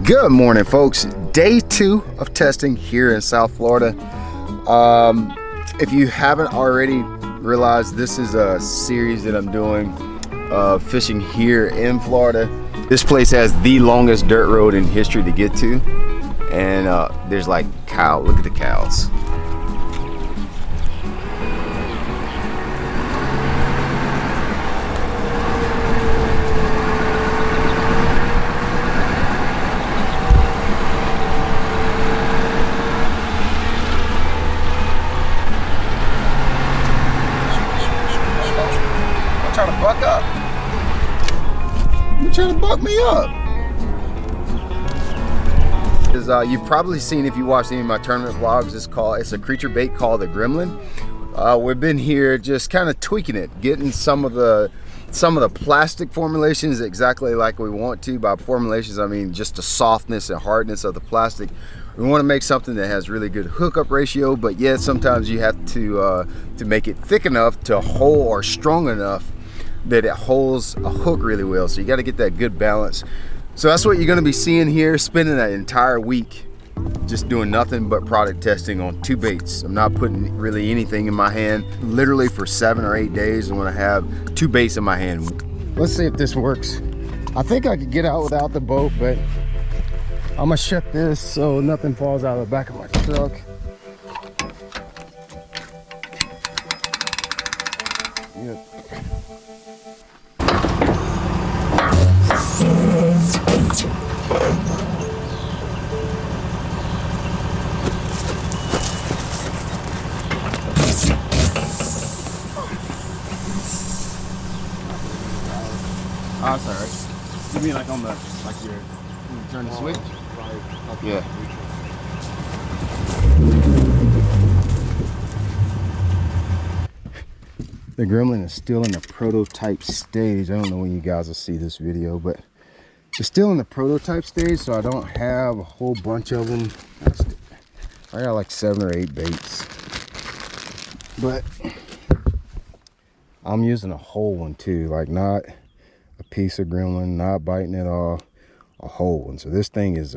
Good morning, folks. Day 2 of testing here in South Florida. If you haven't already realized, this is a series that I'm doing fishing here in Florida. This place has the longest dirt road in history to get to, and there's like cow. Look at the cows. Trying to buck up. You're trying to buck me up. You've probably seen, if you watch any of my tournament vlogs, it's a creature bait called the Gremlin. We've been here just kind of tweaking it, getting some of the plastic formulations exactly like we want to. By formulations, I mean just the softness and hardness of the plastic. We want to make something that has really good hookup ratio, but yet sometimes you have to make it thick enough to hold, or strong enough that it holds a hook really well. So you got to get that good balance. So that's what you're going to be seeing here, spending that entire week just doing nothing but product testing on 2 baits. I'm not putting really anything in my hand. Literally for 7 or 8 days I'm going to have 2 baits in my hand. Let's see if this works. I think I could get out without the boat, but I'm gonna shut this so nothing falls out of the back of my truck. Yep. Oh, that's all right. You mean like on the, like you turn the switch? Yeah. The Gremlin is still in the prototype stage. I don't know when you guys will see this video, but it's still in the prototype stage, so I don't have a whole bunch of them. I got like 7 or 8 baits, but I'm using a whole one too, like not a piece of Gremlin, not biting it off, a whole one. So this thing is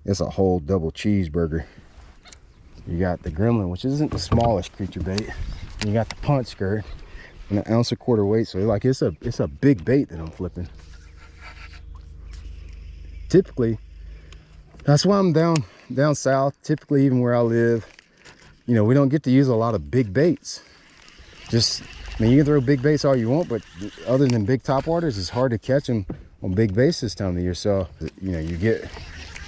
it's a whole double cheeseburger. You got the Gremlin, which isn't the smallest creature bait, and you got the punch skirt and an 1.25 ounce weight. So like it's a big bait that I'm flipping. Typically, that's why I'm down south. Typically, even where I live, you know, we don't get to use a lot of big baits. Just, I mean, you can throw big baits all you want, but other than big top waters, it's hard to catch them on big baits this time of the year. So, you know, you get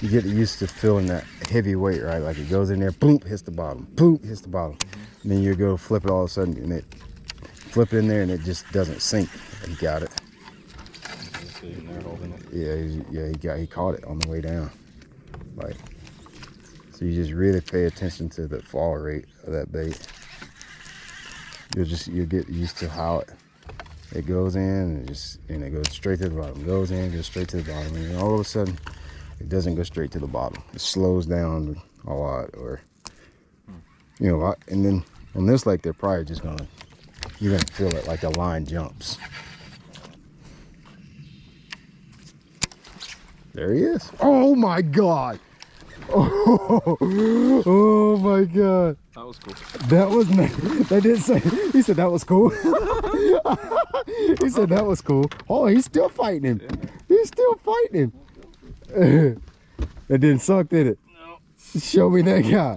used to feeling that heavy weight, right? Like it goes in there, boom, hits the bottom, boom, hits the bottom. And then you go flip it all of a sudden, and it flip it in there, and it just doesn't sink. He got it. Yeah, he caught it on the way down. Like, so you just really pay attention to the fall rate of that bait. You'll get used to how it goes in, and it goes straight to the bottom. Goes in, goes straight to the bottom, and then all of a sudden it doesn't go straight to the bottom. It slows down a lot, or you know. And then on this lake, they're probably just you're gonna feel it like the line jumps. There he is. Oh my God. Oh my God. That was cool. That was nice. That didn't say. He said that was cool. He said that was cool. Oh, he's still fighting him. Yeah. He's still fighting him. It didn't suck, did it? No. Show me that guy.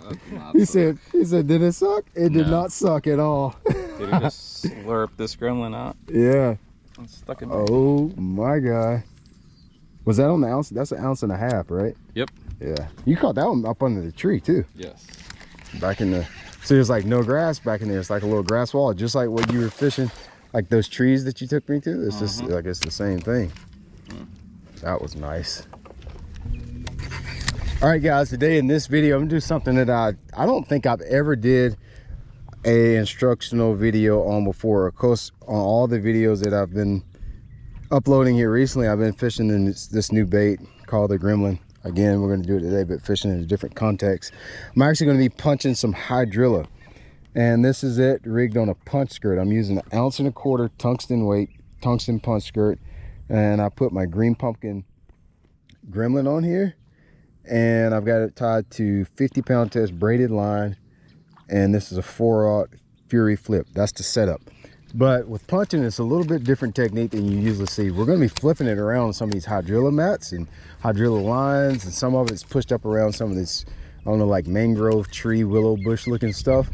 He said, did it suck? It did not suck at all. Did he just slurp this Gremlin out? Yeah. It's stuck in. Oh my God. Was that on the ounce? That's 1.5 ounces, right? Yep. Yeah. You caught that one up under the tree too. Yes. Back in the, so there's like no grass back in there. It's like a little grass wall, just like what you were fishing, like those trees that you took me to. It's just like it's the same thing. That was nice. All right, guys. Today in this video, I'm gonna do something that I don't think I've ever did a instructional video on before. Of course, on all the videos that I've been uploading here recently, I've been fishing in this new bait called the Gremlin. Again, we're going to do it today, but fishing in a different context. I'm actually going to be punching some hydrilla, and this is it rigged on a punch skirt. I'm using an 1.25 ounce tungsten weight tungsten punch skirt, and I put my green pumpkin gremlin on here, and I've got it tied to 50-pound test braided line, and this is a 4/0 Fury flip. That's the setup. But with punching, it's a little bit different technique than you usually see. We're going to be flipping it around on some of these hydrilla mats and hydrilla lines, and some of it's pushed up around some of this, I don't know, like mangrove tree, willow bush looking stuff.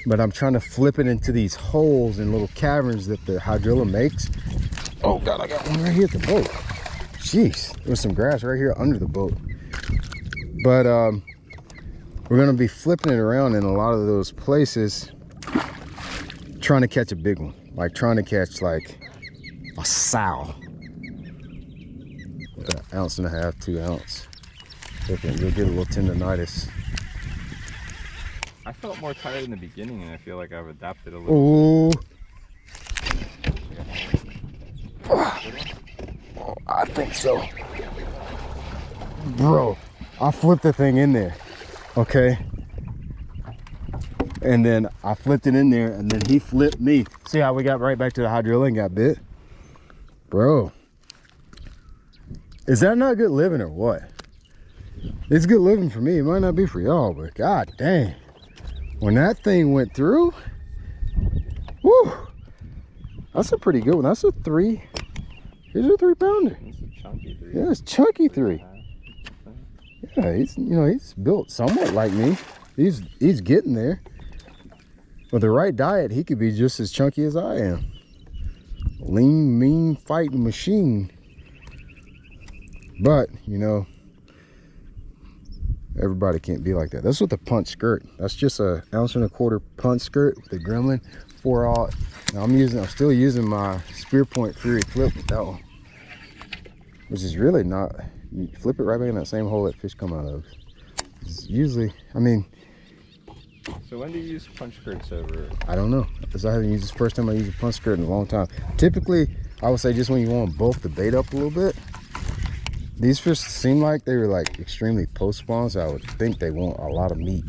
But I'm trying to flip it into these holes and little caverns that the hydrilla makes. Oh God, I got one right here at the boat. Jeez, there's some grass right here under the boat. But we're gonna be flipping it around in a lot of those places, trying to catch a big one, like trying to catch like a sow, an 1.5 ounce, 2 ounce. You'll get a little tendonitis. I felt more tired in the beginning, and I feel like I've adapted a little. Ooh. Oh, I think so. Bro, I flipped the thing in there, okay? And then I flipped it in there, and then he flipped me. See how we got right back to the hydrilla and got bit? Bro, is that not good living or what? It's good living for me. It might not be for y'all, but god dang. When that thing went through, whoo, that's a pretty good one. That's a 3. Here's a 3-pounder. It's a chunky 3. Yeah, it's chunky 3. Yeah, he's, you know, he's built somewhat like me. He's getting there. With the right diet, he could be just as chunky as I am. Lean, mean fighting machine. But, you know, everybody can't be like that. That's with the punch skirt. That's just a 1.25 ounce punch skirt with the gremlin 4/0. Now I'm still using my Spear Point Fury flip with that one, which is really not. You flip it right back in that same hole that fish come out of. It's usually, I mean. So when do you use punch skirts over? I don't know, because I haven't used this. First time I used a punch skirt in a long time. Typically, I would say just when you want to bulk the bait up a little bit. These fish seem like they were like extremely post spawn, so I would think they want a lot of meat.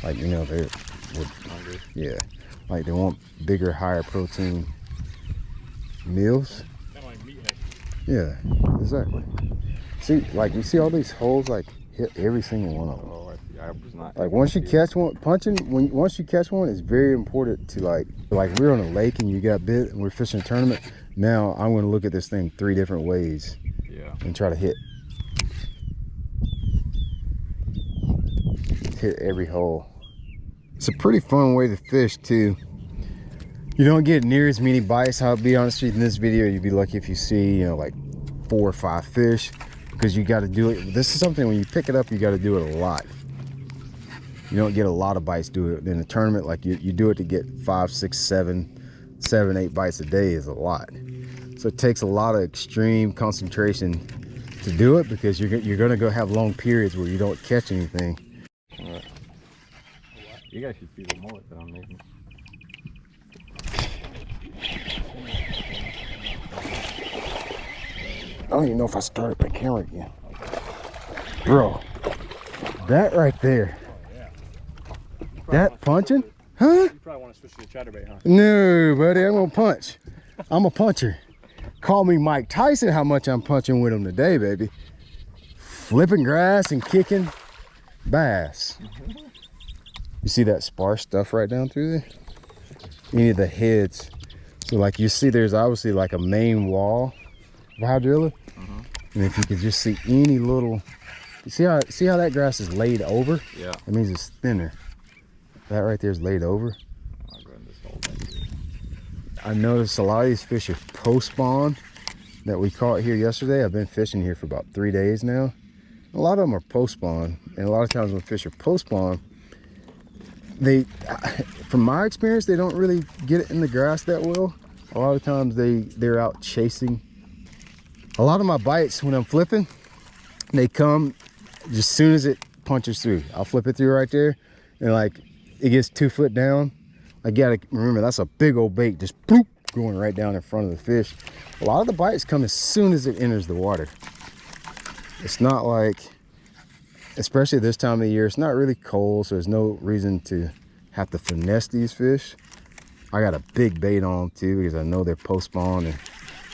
Like, you know, they would, yeah, like they want bigger, higher protein meals. Kind of like meathead. Yeah, exactly. See, like you see all these holes, like hit every single one of them. Oh, I was not. Like once you catch one, once you catch one, it's very important to like we're on a lake and you got bit and we're fishing a tournament. Now I'm going to look at this thing 3 different ways. Yeah. And try to hit every hole. It's a pretty fun way to fish too. You don't get near as many bites. I'll be honest with you, in this video you'd be lucky if you see, you know, like 4 or 5 fish, because you got to do it. This is something when you pick it up, you got to do it a lot. You don't get a lot of bites do it in a tournament. Like you do it to get 5, 6, 7, 8 bites a day is a lot. So it takes a lot of extreme concentration to do it, because you're going to go have long periods where you don't catch anything. Right. You guys should see the mullet that I'm making. I don't even know if I started the camera again. Bro, that right there. Oh, yeah. That punching? Huh? You probably want to switch to the chatterbait, huh? No, buddy, I'm going to punch. I'm a puncher. Call me Mike Tyson how much I'm punching with him today, baby. Flipping grass and kicking bass. You see that sparse stuff right down through there? Any of the heads. So like you see there's obviously like a main wall of hydrilla. And if you could just see any little, you see how that grass is laid over? Yeah. That means it's thinner. That right there is laid over. I'll go in this hole back here. I noticed a lot of these fish are post spawn that we caught here yesterday. I've been fishing here for about 3 days now. A lot of them are post spawn, and a lot of times when fish are post spawn, they, from my experience, they don't really get it in the grass that well. A lot of times they're out chasing. A lot of my bites when I'm flipping, they come just as soon as it punches through. I'll flip it through right there, and like it gets 2 foot down. I gotta remember that's a big old bait just bloop, going right down in front of the fish. A lot of the bites come as soon as it enters the water. It's not like, especially this time of year, it's not really cold, so there's no reason to have to finesse these fish. I got a big bait on too, because I know they're post spawn, and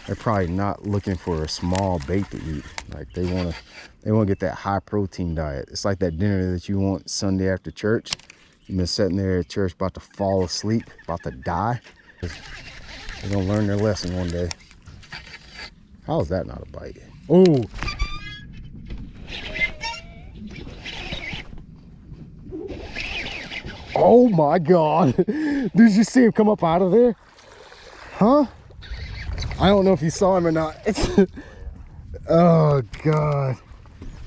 they're probably not looking for a small bait to eat. Like they want to get that high protein diet. It's like that dinner that you want Sunday after church. You've been sitting there at church about to fall asleep, about to die. They're gonna learn their lesson one day. How is that not a bite? Oh. Oh my God. Did you see him come up out of there? Huh? I don't know if you saw him or not. Oh God.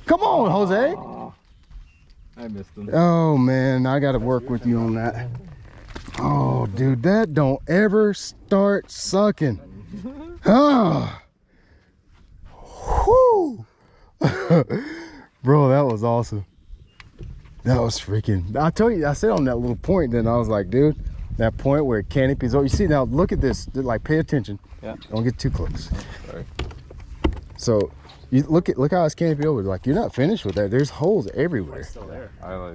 Come on, Jose. I missed him. Oh man, I gotta work with you on that. Oh dude, that don't ever start sucking. Ah. Whew. Bro, that was awesome. That was freaking, I tell you, I said on that little point, then I was like, dude, that point where it canopies over. You see, now look at this, like pay attention. Yeah. Don't get too close. Sorry. So you look how it's canopy over. Like you're not finished with that. There's holes everywhere. It's still there.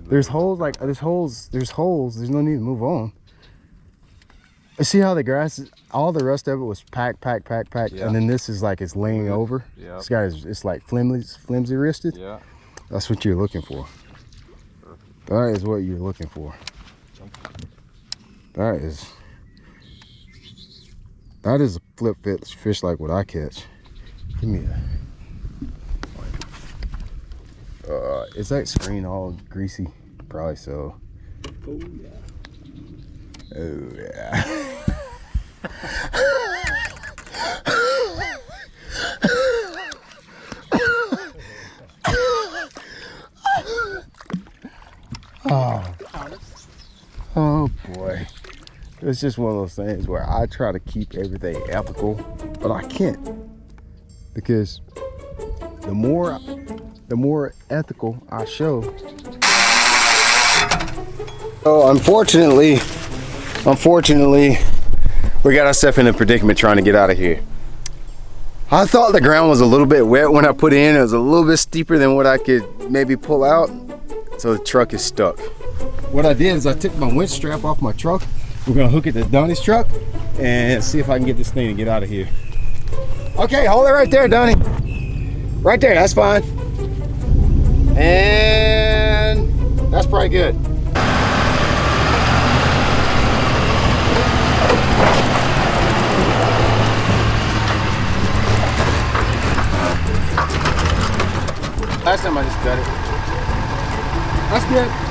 There's holes, like there's holes. There's no need to move on. You see how the grass is, all the rest of it was packed, Yeah. and then this is like it's laying over. Yeah. This guy is, it's like flimsy wristed. Yeah. That's what you're looking for. That is what you're looking for. That is a flip fish like what I catch. Give me a. Is that screen all greasy? Probably so. Oh yeah. Oh yeah. Oh boy. It's just one of those things where I try to keep everything ethical, but I can't. Because the more ethical I show. Oh, unfortunately, we got ourselves in a predicament trying to get out of here. I thought the ground was a little bit wet when I put it in. It was a little bit steeper than what I could maybe pull out. So the truck is stuck. What I did is I took my winch strap off my truck. We're gonna hook it to Donnie's truck and see if I can get this thing to get out of here. Okay, hold it right there, Donnie. Right there, that's fine. And that's probably good. Last time I just cut it. That's good.